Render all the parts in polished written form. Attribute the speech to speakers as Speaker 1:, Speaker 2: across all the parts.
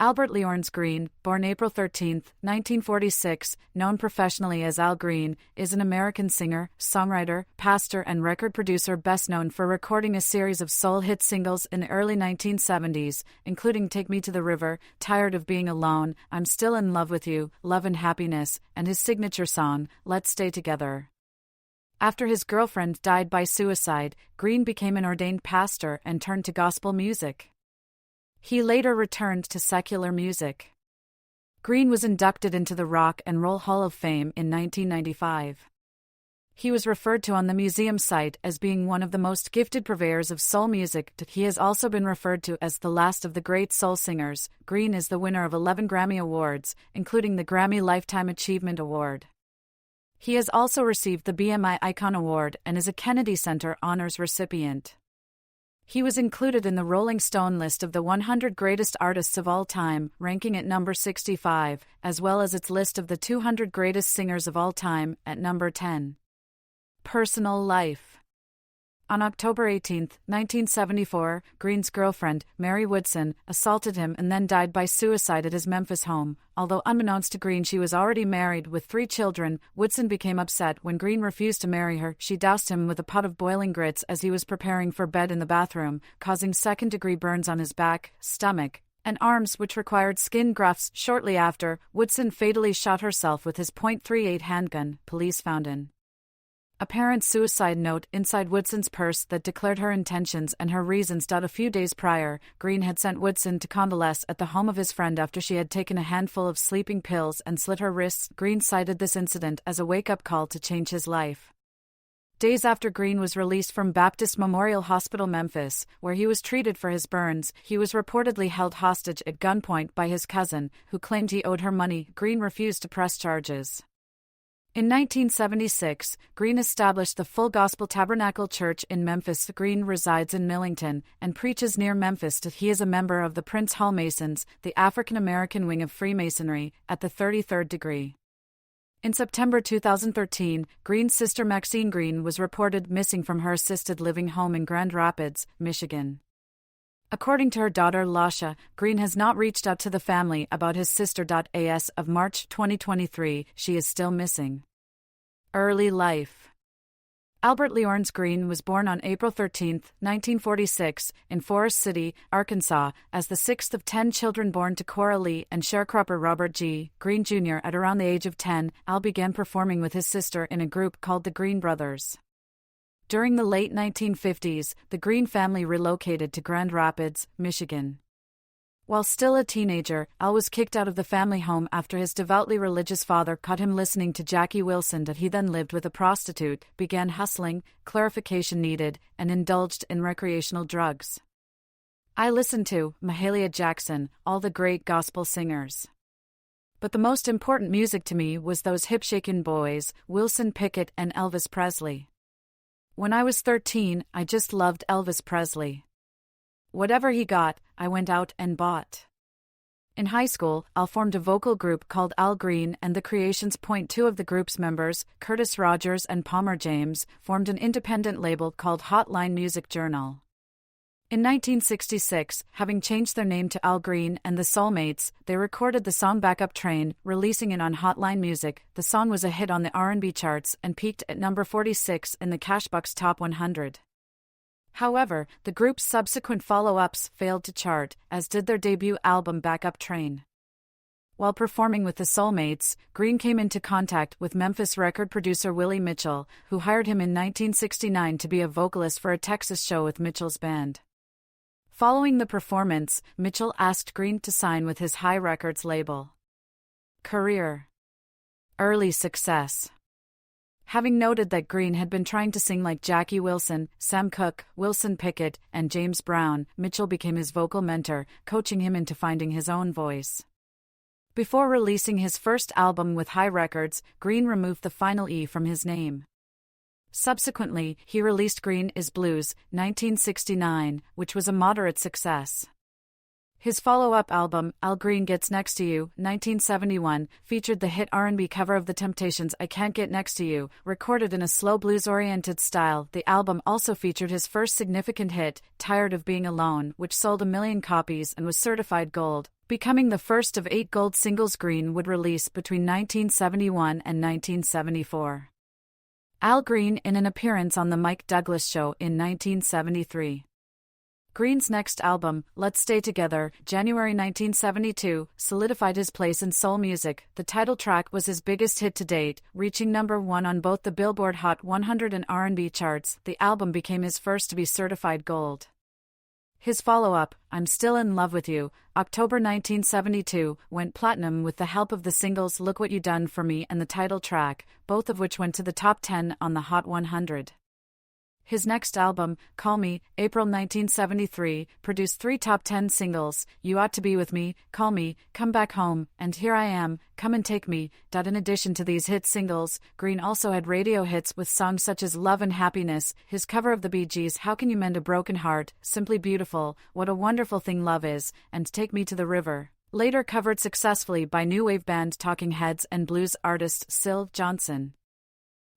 Speaker 1: Albert Leornes Greene, born April 13, 1946, known professionally as Al Green, is an American singer, songwriter, pastor and record producer best known for recording a series of soul hit singles in the early 1970s, including Take Me to the River, Tired of Being Alone, I'm Still in Love with You, Love and Happiness, and his signature song, Let's Stay Together. After his girlfriend died by suicide, Greene became an ordained pastor and turned to gospel music. He later returned to secular music. Greene was inducted into the Rock and Roll Hall of Fame in 1995. He was referred to on the museum site as being one of the most gifted purveyors of soul music. He has also been referred to as the last of the great soul singers. Greene is the winner of 11 Grammy Awards, including the Grammy Lifetime Achievement Award. He has also received the BMI Icon Award and is a Kennedy Center Honors recipient. He was included in the Rolling Stone list of the 100 greatest artists of all time, ranking at number 65, as well as its list of the 200 greatest singers of all time, at number 10. Personal life. On October 18, 1974, Greene's girlfriend, Mary Woodson, assaulted him and then died by suicide at his Memphis home. Although unbeknownst to Greene she was already married with 3 children, Woodson became upset when Greene refused to marry her. She doused him with a pot of boiling grits as he was preparing for bed in the bathroom, causing second-degree burns on his back, stomach, and arms which required skin grafts. Shortly after, Woodson fatally shot herself with his .38 handgun, police found an apparent suicide note inside Woodson's purse that declared her intentions and her reasons. A few days prior, Greene had sent Woodson to convalesce at the home of his friend after she had taken a handful of sleeping pills and slit her wrists. Greene cited this incident as a wake-up call to change his life. Days after Greene was released from Baptist Memorial Hospital Memphis, where he was treated for his burns, he was reportedly held hostage at gunpoint by his cousin, who claimed he owed her money. Greene refused to press charges. In 1976, Greene established the Full Gospel Tabernacle Church in Memphis. Greene resides in Millington and preaches near Memphis. He is a member of the Prince Hall Masons, the African-American wing of Freemasonry, at the 33rd degree. In September 2013, Greene's sister Maxine Greene was reported missing from her assisted living home in Grand Rapids, Michigan. According to her daughter Lasha, Greene has not reached out to the family about his sister. As of March 2023, she is still missing. Early life. Albert Leornes Greene was born on April 13, 1946, in Forest City, Arkansas, as the 6th of 10 children born to Cora Lee and sharecropper Robert G. Greene Jr. At around the age of 10, Al began performing with his sister in a group called the Greene Brothers. During the late 1950s, the Greene family relocated to Grand Rapids, Michigan. While still a teenager, Al was kicked out of the family home after his devoutly religious father caught him listening to Jackie Wilson. He then lived with a prostitute, began hustling, clarification needed, and indulged in recreational drugs. I listened to Mahalia Jackson, all the great gospel singers. But the most important music to me was those hip-shaking boys, Wilson Pickett and Elvis Presley. When I was 13, I just loved Elvis Presley. Whatever he got, I went out and bought. In high school, Al formed a vocal group called Al Green and the Creations. Two of the group's members, Curtis Rogers and Palmer James, formed an independent label called Hotline Music Journal. In 1966, having changed their name to Al Green and the Soulmates, they recorded the song Backup Train, releasing it on Hotline Music. The song was a hit on the R&B charts and peaked at number 46 in the Cashbox Top 100. However, the group's subsequent follow-ups failed to chart, as did their debut album Backup Train. While performing with the Soulmates, Greene came into contact with Memphis record producer Willie Mitchell, who hired him in 1969 to be a vocalist for a Texas show with Mitchell's band. Following the performance, Mitchell asked Greene to sign with his High Records label. Career. Early success. Having noted that Greene had been trying to sing like Jackie Wilson, Sam Cooke, Wilson Pickett, and James Brown, Mitchell became his vocal mentor, coaching him into finding his own voice. Before releasing his first album with High Records, Greene removed the final E from his name. Subsequently, he released Green is Blues, 1969, which was a moderate success. His follow-up album, Al Green Gets Next to You, 1971, featured the hit R&B cover of The Temptations' I Can't Get Next to You, recorded in a slow blues-oriented style. The album also featured his first significant hit, Tired of Being Alone, which sold 1 million copies and was certified gold, becoming the first of 8 gold singles Green would release between 1971 and 1974. Al Green in an appearance on The Mike Douglas Show in 1973. Green's next album, Let's Stay Together, January 1972, solidified his place in soul music. The title track was his biggest hit to date, reaching number 1 on both the Billboard Hot 100 and R&B charts. The album became his first to be certified gold. His follow-up, I'm Still in Love with You, October 1972, went platinum with the help of the singles Look What You Done for Me and the title track, both of which went to the top 10 on the Hot 100. His next album, Call Me, April 1973, produced 3 top 10 singles, You Ought to Be With Me, Call Me, Come Back Home, and Here I Am, Come and Take Me. In addition to these hit singles, Green also had radio hits with songs such as Love and Happiness, his cover of the Bee Gees' How Can You Mend a Broken Heart, Simply Beautiful, What a Wonderful Thing Love Is, and Take Me to the River, later covered successfully by new wave band Talking Heads and blues artist Syl Johnson.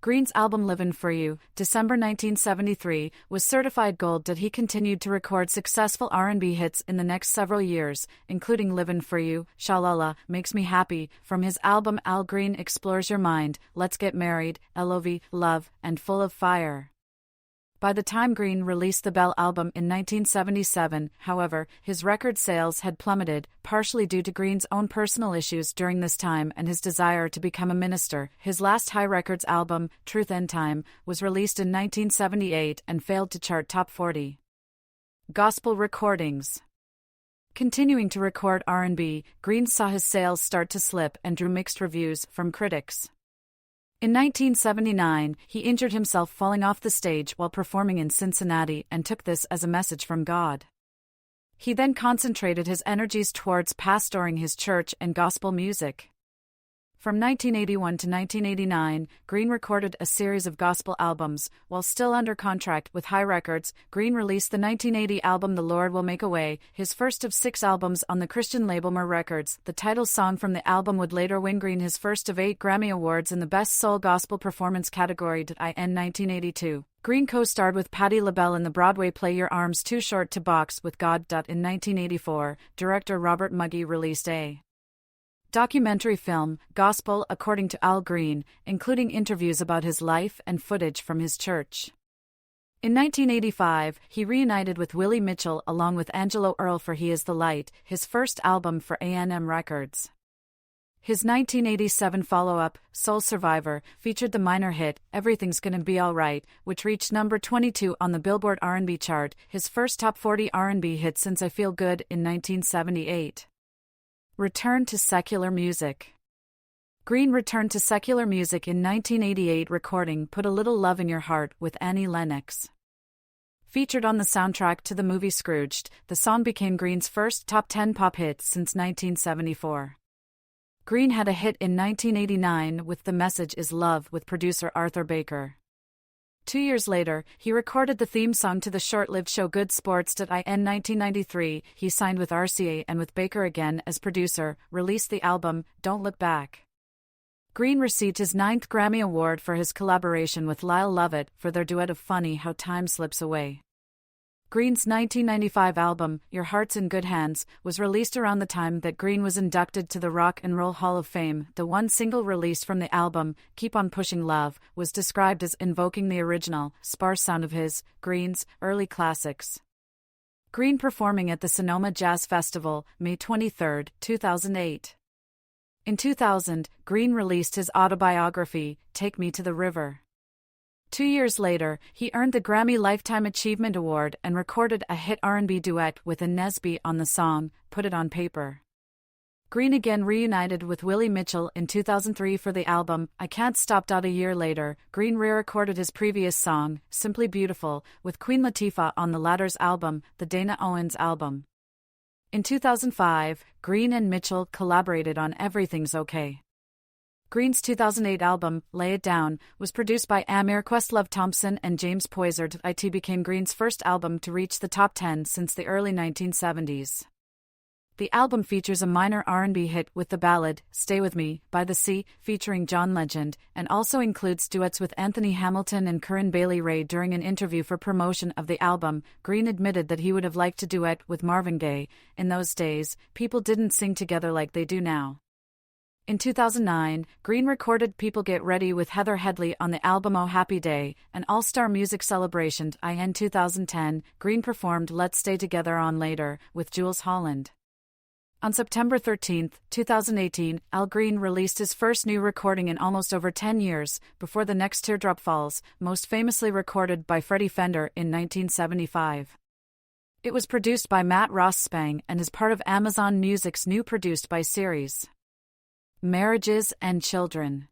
Speaker 1: Green's album Livin' For You, December 1973, was certified gold. He continued to record successful R&B hits in the next several years, including Livin' For You, Shalala, Makes Me Happy, from his album Al Green Explores Your Mind, Let's Get Married, LOV, Love, and Full of Fire. By the time Green released the Bell album in 1977, however, his record sales had plummeted, partially due to Green's own personal issues during this time and his desire to become a minister. His last High Records album, Truth and Time, was released in 1978 and failed to chart top 40. Gospel recordings. Continuing to record R&B, Green saw his sales start to slip and drew mixed reviews from critics. In 1979, he injured himself falling off the stage while performing in Cincinnati and took this as a message from God. He then concentrated his energies towards pastoring his church and gospel music. From 1981 to 1989, Green recorded a series of gospel albums. While still under contract with High Records, Green released the 1980 album The Lord Will Make a Way, his first of 6 albums on the Christian label Mer Records. The title song from the album would later win Green his first of 8 Grammy Awards in the Best Soul Gospel Performance category in 1982. Green co-starred with Patti LaBelle in the Broadway play Your Arms Too Short to Box with God. In 1984, director Robert Muggy released a documentary film, Gospel According to Al Green, including interviews about his life and footage from his church. In 1985, he reunited with Willie Mitchell along with Angelo Earl for He Is the Light, his first album for A&M Records. His 1987 follow-up, Soul Survivor, featured the minor hit, Everything's Gonna Be Alright, which reached number 22 on the Billboard R&B chart, his first top 40 R&B hit since I Feel Good in 1978. Return to secular music. Green returned to secular music in 1988 recording Put a Little Love in Your Heart with Annie Lennox. Featured on the soundtrack to the movie Scrooged, the song became Green's first top 10 pop hit since 1974. Green had a hit in 1989 with The Message Is Love with producer Arthur Baker. 2 years later, he recorded the theme song to the short-lived show Good Sports. In 1993, he signed with RCA and with Baker again as producer, released the album, Don't Look Back. Green received his 9th Grammy Award for his collaboration with Lyle Lovett for their duet of Funny How Time Slips Away. Green's 1995 album, Your Heart's in Good Hands, was released around the time that Green was inducted to the Rock and Roll Hall of Fame. The one single released from the album, Keep On Pushing Love, was described as invoking the original, sparse sound of his, Green's, early classics. Green performing at the Sonoma Jazz Festival, May 23, 2008. In 2000, Green released his autobiography, Take Me to the River. 2 years later, he earned the Grammy Lifetime Achievement Award and recorded a hit R&B duet with Nesby on the song, Put It on Paper. Green again reunited with Willie Mitchell in 2003 for the album, I Can't Stop. A year later, Green re-recorded his previous song, Simply Beautiful, with Queen Latifah on the latter's album, the Dana Owens album. In 2005, Green and Mitchell collaborated on Everything's Okay. Green's 2008 album, Lay It Down, was produced by Amir Questlove Thompson and James Poyser. It became Green's first album to reach the top 10 since the early 1970s. The album features a minor R&B hit with the ballad, Stay With Me, by The Sea, featuring John Legend, and also includes duets with Anthony Hamilton and Corinne Bailey Rae. During an interview for promotion of the album, Greene admitted that he would have liked to duet with Marvin Gaye. In those days, people didn't sing together like they do now. In 2009, Greene recorded People Get Ready with Heather Headley on the album Oh Happy Day, an all-star music celebration. In 2010, Greene performed Let's Stay Together on Later with Jools Holland. On September 13, 2018, Al Green released his first new recording in almost over 10 years, Before the Next Teardrop Falls, most famously recorded by Freddie Fender in 1975. It was produced by Matt Ross-Spang and is part of Amazon Music's new Produced By series. Marriages and Children.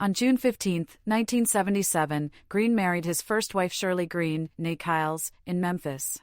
Speaker 1: On June 15, 1977, Greene married his first wife Shirley Greene, née Kyles, in Memphis.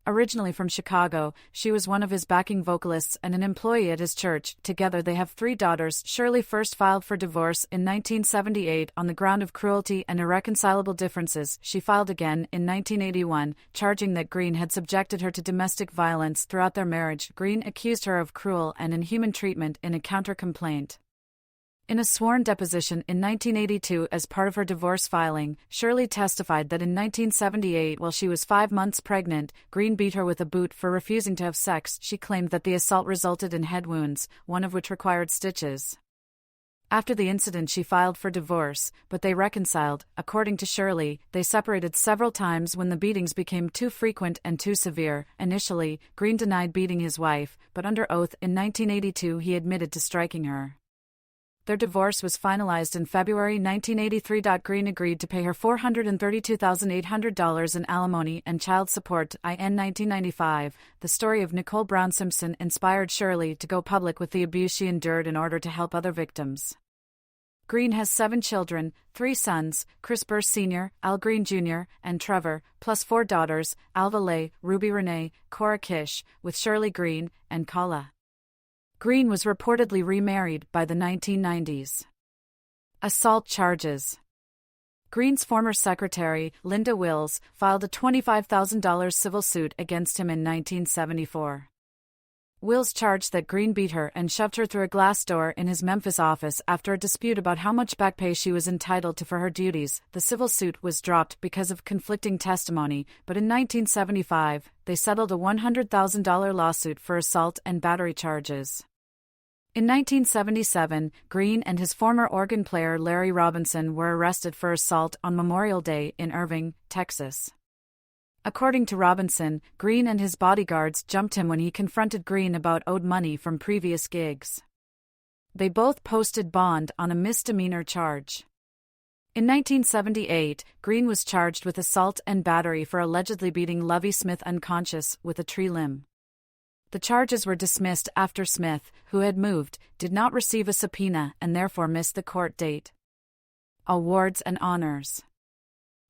Speaker 1: Originally from Chicago, she was one of his backing vocalists and an employee at his church. Together they have 3 daughters. Shirley first filed for divorce in 1978 on the ground of cruelty and irreconcilable differences. She filed again in 1981, charging that Greene had subjected her to domestic violence throughout their marriage. Greene accused her of cruel and inhuman treatment in a counter-complaint. In a sworn deposition in 1982 as part of her divorce filing, Shirley testified that in 1978, while she was 5 months pregnant, Greene beat her with a boot for refusing to have sex. She claimed that the assault resulted in head wounds, one of which required stitches. After the incident, she filed for divorce, but they reconciled. According to Shirley, they separated several times when the beatings became too frequent and too severe. Initially, Greene denied beating his wife, but under oath in 1982 he admitted to striking her. Their divorce was finalized in February 1983. Greene agreed to pay her $432,800 in alimony and child support. In 1995, the story of Nicole Brown Simpson inspired Shirley to go public with the abuse she endured in order to help other victims. Greene has 7 children, 3 sons, Chris Burr Sr., Al Green Jr., and Trevor, plus 4 daughters, Alva Leigh, Ruby Renee, Cora Kish, with Shirley Greene, and Kala. Greene was reportedly remarried by the 1990s. Assault charges. Greene's former secretary, Linda Wills, filed a $25,000 civil suit against him in 1974. Wills charged that Greene beat her and shoved her through a glass door in his Memphis office after a dispute about how much back pay she was entitled to for her duties. The civil suit was dropped because of conflicting testimony, but in 1975, they settled a $100,000 lawsuit for assault and battery charges. In 1977, Greene and his former organ player Larry Robinson were arrested for assault on Memorial Day in Irving, Texas. According to Robinson, Greene and his bodyguards jumped him when he confronted Greene about owed money from previous gigs. They both posted bond on a misdemeanor charge. In 1978, Greene was charged with assault and battery for allegedly beating Lovie Smith unconscious with a tree limb. The charges were dismissed after Smith, who had moved, did not receive a subpoena and therefore missed the court date. Awards and honors.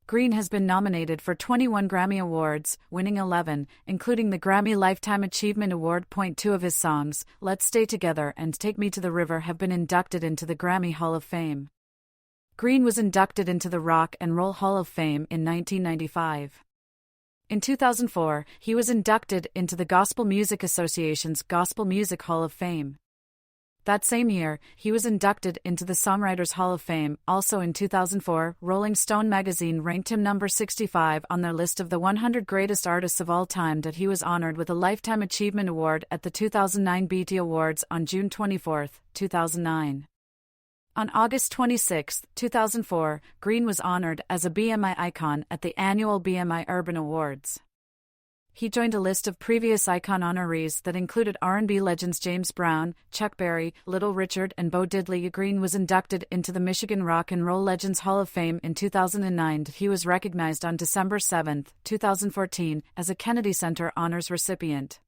Speaker 1: Greene has been nominated for 21 Grammy Awards, winning 11, including the Grammy Lifetime Achievement Award. 2 of his songs, Let's Stay Together and Take Me to the River, have been inducted into the Grammy Hall of Fame. Greene was inducted into the Rock and Roll Hall of Fame in 1995. In 2004, he was inducted into the Gospel Music Association's Gospel Music Hall of Fame. That same year, he was inducted into the Songwriters Hall of Fame. Also in 2004, Rolling Stone magazine ranked him number 65 on their list of the 100 greatest artists of all time. That he was honored with a Lifetime Achievement Award at the 2009 BET Awards on June 24, 2009. On August 26, 2004, Greene was honored as a BMI icon at the annual BMI Urban Awards. He joined a list of previous icon honorees that included R&B legends James Brown, Chuck Berry, Little Richard, and Bo Diddley. Greene was inducted into the Michigan Rock and Roll Legends Hall of Fame in 2009. He was recognized on December 7, 2014, as a Kennedy Center Honors recipient.